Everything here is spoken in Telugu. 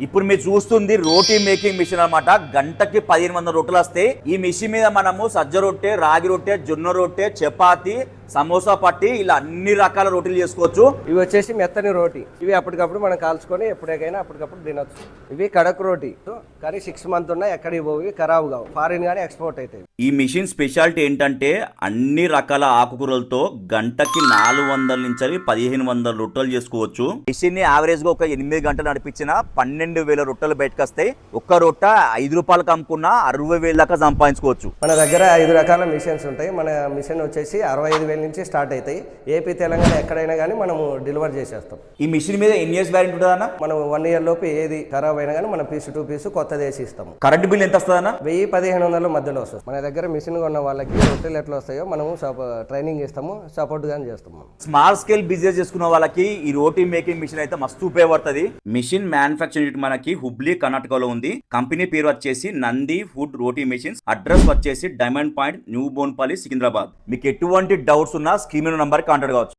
ఇప్పుడు మీరు చూస్తుంది రోటీ మేకింగ్ మిషన్ అన్నమాట. గంటకి 1500 రొట్టెలు వస్తాయి. ఈ మిషన్ మీద మనము సజ్జ రొట్టె, రాగి రొట్టె, జొన్న రొట్టె, చపాతి, సమోసా పట్టి ఇలా అన్ని రకాల రోటీలు చేసుకోవచ్చు. ఇవి వచ్చేసి మెత్తని రోటీ. ఇవి అప్పటికప్పుడు మనం కాల్చుకొని ఎప్పుడైనా అప్పటికప్పుడు తినొచ్చు. ఇవి కడక్ రోటీ కానీ 6 మంత్ ఉన్నా ఎక్కడికి పోయి ఖరాబ్ కావు, ఫారిన్ కానీ ఎక్స్పోర్ట్ అవుతాయి. ఈ మిషన్ స్పెషాలిటీ ఏంటంటే అన్ని రకాల ఆకుకూరలతో గంటకి 400 నుంచి 1500 రొట్టెలు చేసుకోవచ్చు. మిషన్ ని యావరేజ్ గా ఒక 8 గంటలు నడిపించిన 12,000 రొట్టెలు బయటకు వస్తాయి. ఒక్క రొట్ట 5 రూపాయలకు అమ్ముకున్నా 60,000 దాకా సంపాదించుకోవచ్చు. మన దగ్గర 5 రకాల మిషన్స్ ఉంటాయి. మన మిషన్ వచ్చేసి 65,000 నుంచి స్టార్ట్ అవుతాయి. ఏపీ తెలంగాణ ఎక్కడైనా కానీ మనము డెలివర్ చేసేస్తాం. ఈ మిషన్ మీద ఎన్ని ఇయర్స్ వ్యారంటీ ఉంటుందన్న? మనం 1 year లోపు ఏది ఖరాబ్ అయినా కానీ మనం పీస్ టు పీస్ కొత్తది వేసి ఇస్తాము. కరెంట్ బిల్ ఎంత వస్తుందన్న? 1000-1500 మధ్యలో వస్తుంది. మన దగ్గర మిషన్ కొన్న వాళ్ళకి రొట్టెలు ఎట్లా వస్తాయో మనము ట్రైనింగ్ ఇస్తాము, సపోర్ట్ గానీ చేస్తాము. స్మాల్ స్కేల్ బిజినెస్ చేసుకున్న వాళ్ళకి ఈ రోటీ మేకింగ్ మిషన్ అయితే మస్తు ఉపయోగపడుతుంది. మిషన్ మ్యానుఫ్యాక్చర్ యూనిట్ మనకి హుబ్లీ కర్ణాటకలో ఉంది. కంపెనీ పేరు వచ్చేసి నంది ఫుడ్ రోటీ మిషన్స్. అడ్రస్ వచ్చేసి diamond point, new Bowenpally, Secunderabad. మీకు ఎటువంటి డౌట్స్ ఉన్నా స్క్రీన్ నంబర్ కాంటాక్ట్ కావచ్చు.